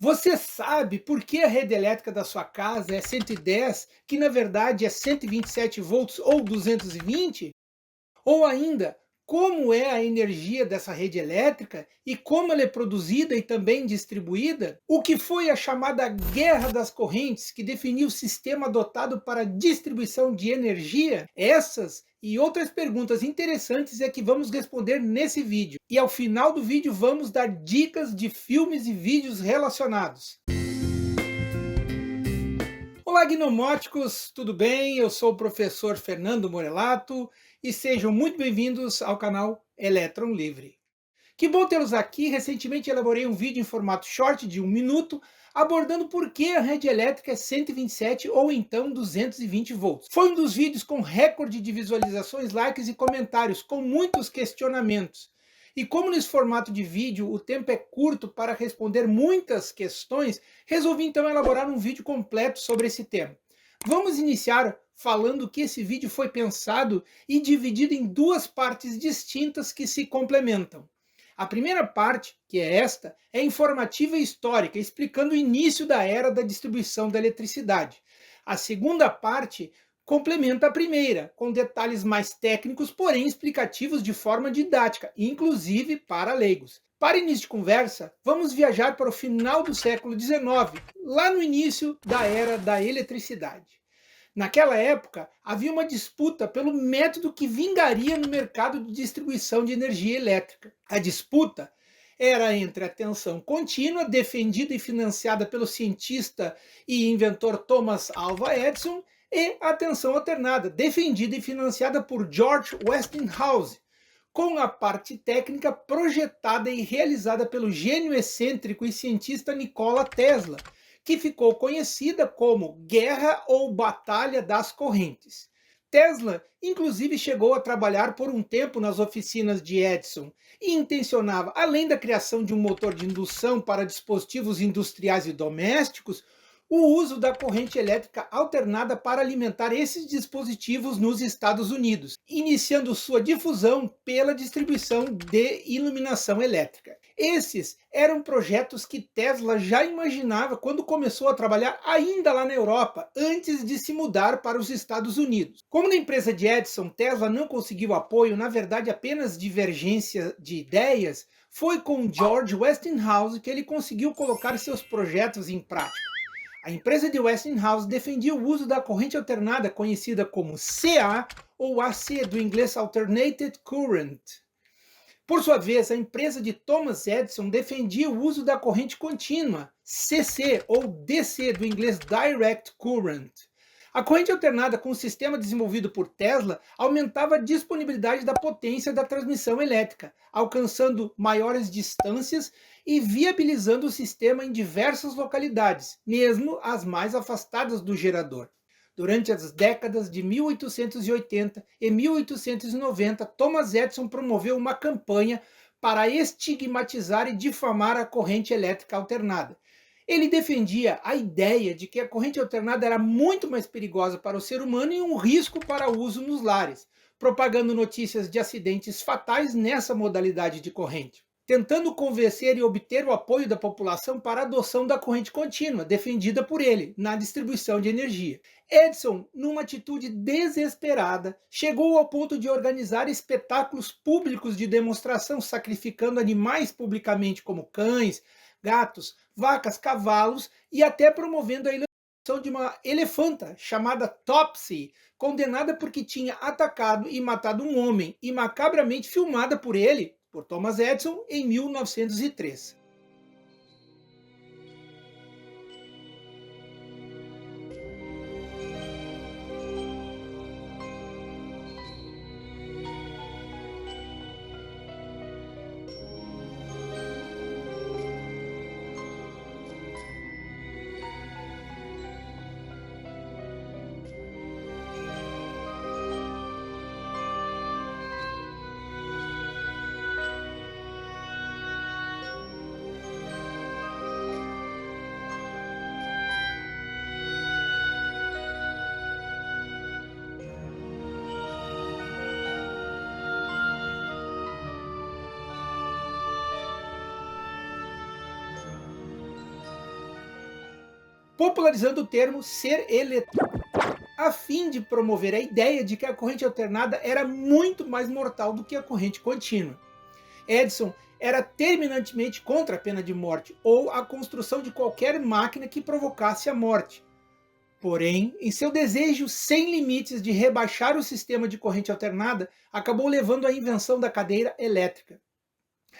Você sabe por que a rede elétrica da sua casa é 110, que na verdade é 127 volts ou 220? Ou ainda, como é a energia dessa rede elétrica e como ela é produzida e também distribuída? O que foi a chamada Guerra das Correntes, que definiu o sistema adotado para a distribuição de energia? Essas e outras perguntas interessantes é que vamos responder nesse vídeo. E ao final do vídeo vamos dar dicas de filmes e vídeos relacionados. Olá, gnomóticos, tudo bem? Eu sou o professor Fernando Morelato e sejam muito bem-vindos ao canal Elétron Livre. Que bom tê-los aqui. Recentemente elaborei um vídeo em formato short de 1 minuto abordando por que a rede elétrica é 127 ou então 220 volts. Foi um dos vídeos com recorde de visualizações, likes e comentários, com muitos questionamentos. E como nesse formato de vídeo o tempo é curto para responder muitas questões, resolvi então elaborar um vídeo completo sobre esse tema. Vamos iniciar falando que esse vídeo foi pensado e dividido em duas partes distintas que se complementam. A primeira parte, que é esta, é informativa e histórica, explicando o início da era da distribuição da eletricidade. A segunda parte complementa a primeira, com detalhes mais técnicos, porém explicativos de forma didática, inclusive para leigos. Para início de conversa, vamos viajar para o final do século XIX, lá no início da era da eletricidade. Naquela época, havia uma disputa pelo método que vingaria no mercado de distribuição de energia elétrica. A disputa era entre a tensão contínua, defendida e financiada pelo cientista e inventor Thomas Alva Edison, e a tensão alternada, defendida e financiada por George Westinghouse, com a parte técnica projetada e realizada pelo gênio excêntrico e cientista Nikola Tesla, que ficou conhecida como Guerra ou Batalha das Correntes. Tesla, inclusive, chegou a trabalhar por um tempo nas oficinas de Edison e intencionava, além da criação de um motor de indução para dispositivos industriais e domésticos, o uso da corrente elétrica alternada para alimentar esses dispositivos nos Estados Unidos, iniciando sua difusão pela distribuição de iluminação elétrica. Esses eram projetos que Tesla já imaginava quando começou a trabalhar ainda lá na Europa, antes de se mudar para os Estados Unidos. Como na empresa de Edison, Tesla não conseguiu apoio, na verdade apenas divergência de ideias, foi com George Westinghouse que ele conseguiu colocar seus projetos em prática. A empresa de Westinghouse defendia o uso da corrente alternada, conhecida como CA ou AC, do inglês Alternated Current. Por sua vez, a empresa de Thomas Edison defendia o uso da corrente contínua, CC ou DC, do inglês Direct Current. A corrente alternada com o sistema desenvolvido por Tesla aumentava a disponibilidade da potência da transmissão elétrica, alcançando maiores distâncias e viabilizando o sistema em diversas localidades, mesmo as mais afastadas do gerador. Durante as décadas de 1880 e 1890, Thomas Edison promoveu uma campanha para estigmatizar e difamar a corrente elétrica alternada. Ele defendia a ideia de que a corrente alternada era muito mais perigosa para o ser humano e um risco para o uso nos lares, propagando notícias de acidentes fatais nessa modalidade de corrente, tentando convencer e obter o apoio da população para a adoção da corrente contínua, defendida por ele, na distribuição de energia. Edison, numa atitude desesperada, chegou ao ponto de organizar espetáculos públicos de demonstração, sacrificando animais publicamente como cães, gatos, vacas, cavalos e até promovendo a eleição de uma elefanta chamada Topsy, condenada porque tinha atacado e matado um homem e macabramente filmada por ele, por Thomas Edison, em 1903. popularizando o termo ser eletrônico, a fim de promover a ideia de que a corrente alternada era muito mais mortal do que a corrente contínua. Edison era terminantemente contra a pena de morte ou a construção de qualquer máquina que provocasse a morte. Porém, em seu desejo sem limites de rebaixar o sistema de corrente alternada, acabou levando à invenção da cadeira elétrica.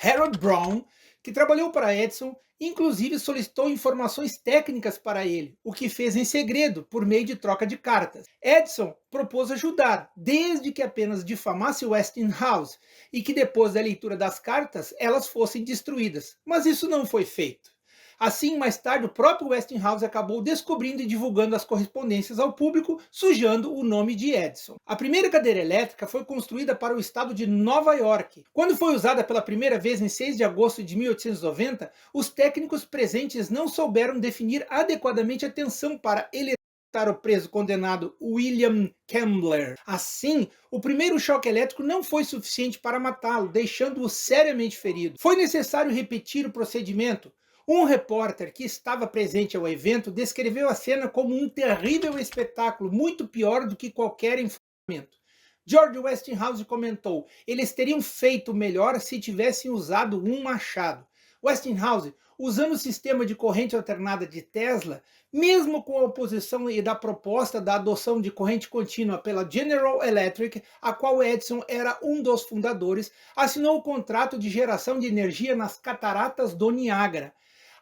Harold Brown, que trabalhou para Edison, inclusive solicitou informações técnicas para ele, o que fez em segredo, por meio de troca de cartas. Edison propôs ajudar, desde que apenas difamasse Westinghouse, e que depois da leitura das cartas, elas fossem destruídas. Mas isso não foi feito. Assim, mais tarde, o próprio Westinghouse acabou descobrindo e divulgando as correspondências ao público, sujando o nome de Edison. A primeira cadeira elétrica foi construída para o estado de Nova York. Quando foi usada pela primeira vez em 6 de agosto de 1890, os técnicos presentes não souberam definir adequadamente a tensão para eletrocutar o preso condenado William Kembler. Assim, o primeiro choque elétrico não foi suficiente para matá-lo, deixando-o seriamente ferido. Foi necessário repetir o procedimento. Um repórter que estava presente ao evento descreveu a cena como um terrível espetáculo, muito pior do que qualquer enfrentamento. George Westinghouse comentou: eles teriam feito melhor se tivessem usado um machado. Westinghouse, usando o sistema de corrente alternada de Tesla, mesmo com a oposição e da proposta da adoção de corrente contínua pela General Electric, a qual Edison era um dos fundadores, assinou o contrato de geração de energia nas cataratas do Niágara.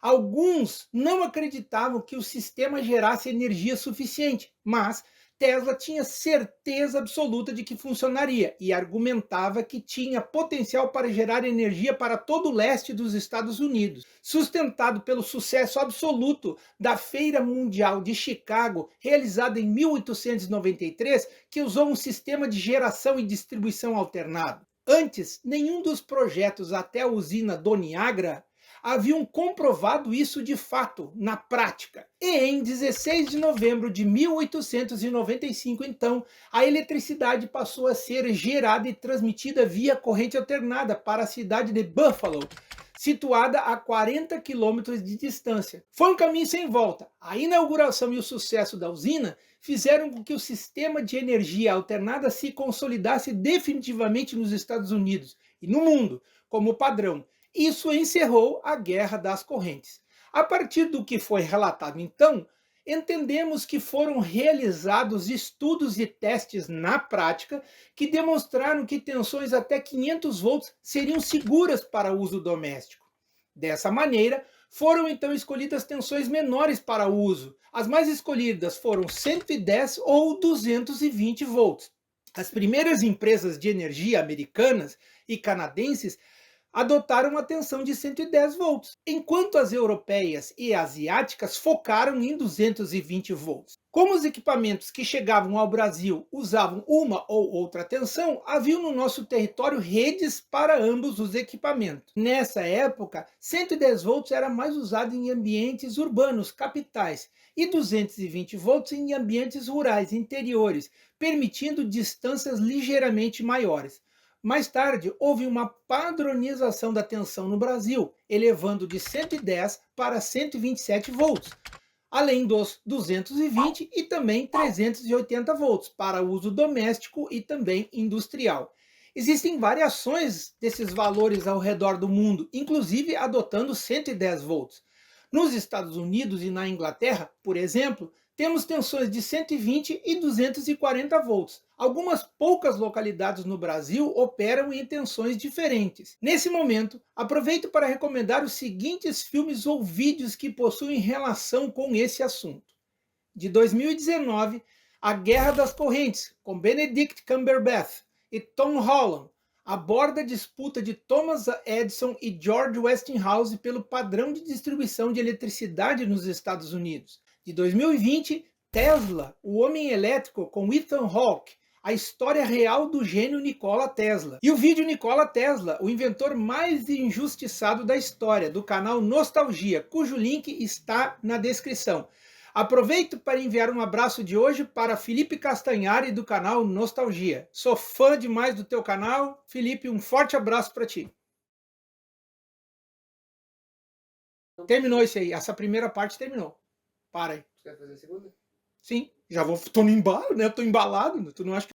Alguns não acreditavam que o sistema gerasse energia suficiente, mas Tesla tinha certeza absoluta de que funcionaria e argumentava que tinha potencial para gerar energia para todo o leste dos Estados Unidos. Sustentado pelo sucesso absoluto da Feira Mundial de Chicago, realizada em 1893, que usou um sistema de geração e distribuição alternado. Antes, nenhum dos projetos até a usina do Niágara haviam comprovado isso de fato, na prática. E em 16 de novembro de 1895, então, a eletricidade passou a ser gerada e transmitida via corrente alternada para a cidade de Buffalo, situada a 40 quilômetros de distância. Foi um caminho sem volta. A inauguração e o sucesso da usina fizeram com que o sistema de energia alternada se consolidasse definitivamente nos Estados Unidos e no mundo como padrão. Isso encerrou a Guerra das Correntes. A partir do que foi relatado então, entendemos que foram realizados estudos e testes na prática que demonstraram que tensões até 500 volts seriam seguras para uso doméstico. Dessa maneira, foram então escolhidas tensões menores para uso. As mais escolhidas foram 110 ou 220 volts. As primeiras empresas de energia americanas e canadenses adotaram a tensão de 110 volts, enquanto as europeias e asiáticas focaram em 220 volts. Como os equipamentos que chegavam ao Brasil usavam uma ou outra tensão, havia no nosso território redes para ambos os equipamentos. Nessa época, 110 volts era mais usado em ambientes urbanos, capitais, e 220 volts em ambientes rurais, interiores, permitindo distâncias ligeiramente maiores. Mais tarde, houve uma padronização da tensão no Brasil, elevando de 110 para 127 volts, além dos 220 e também 380 volts para uso doméstico e também industrial. Existem variações desses valores ao redor do mundo, inclusive adotando 110 volts. Nos Estados Unidos e na Inglaterra, por exemplo, temos tensões de 120 e 240 volts. Algumas poucas localidades no Brasil operam em tensões diferentes. Nesse momento, aproveito para recomendar os seguintes filmes ou vídeos que possuem relação com esse assunto. De 2019, A Guerra das Correntes, com Benedict Cumberbatch e Tom Holland, aborda a disputa de Thomas Edison e George Westinghouse pelo padrão de distribuição de eletricidade nos Estados Unidos. De 2020, Tesla, o Homem Elétrico, com Ethan Hawke, a história real do gênio Nikola Tesla. E o vídeo Nikola Tesla, o inventor mais injustiçado da história, do canal Nostalgia, cujo link está na descrição. Aproveito para enviar um abraço de hoje para Felipe Castanhari, do canal Nostalgia. Sou fã demais do teu canal. Felipe, um forte abraço para ti. Terminou isso aí, essa primeira parte terminou. Para aí. Você quer fazer a segunda? Sim, já vou tô no embalo, né, eu tô embalado, tu não acha que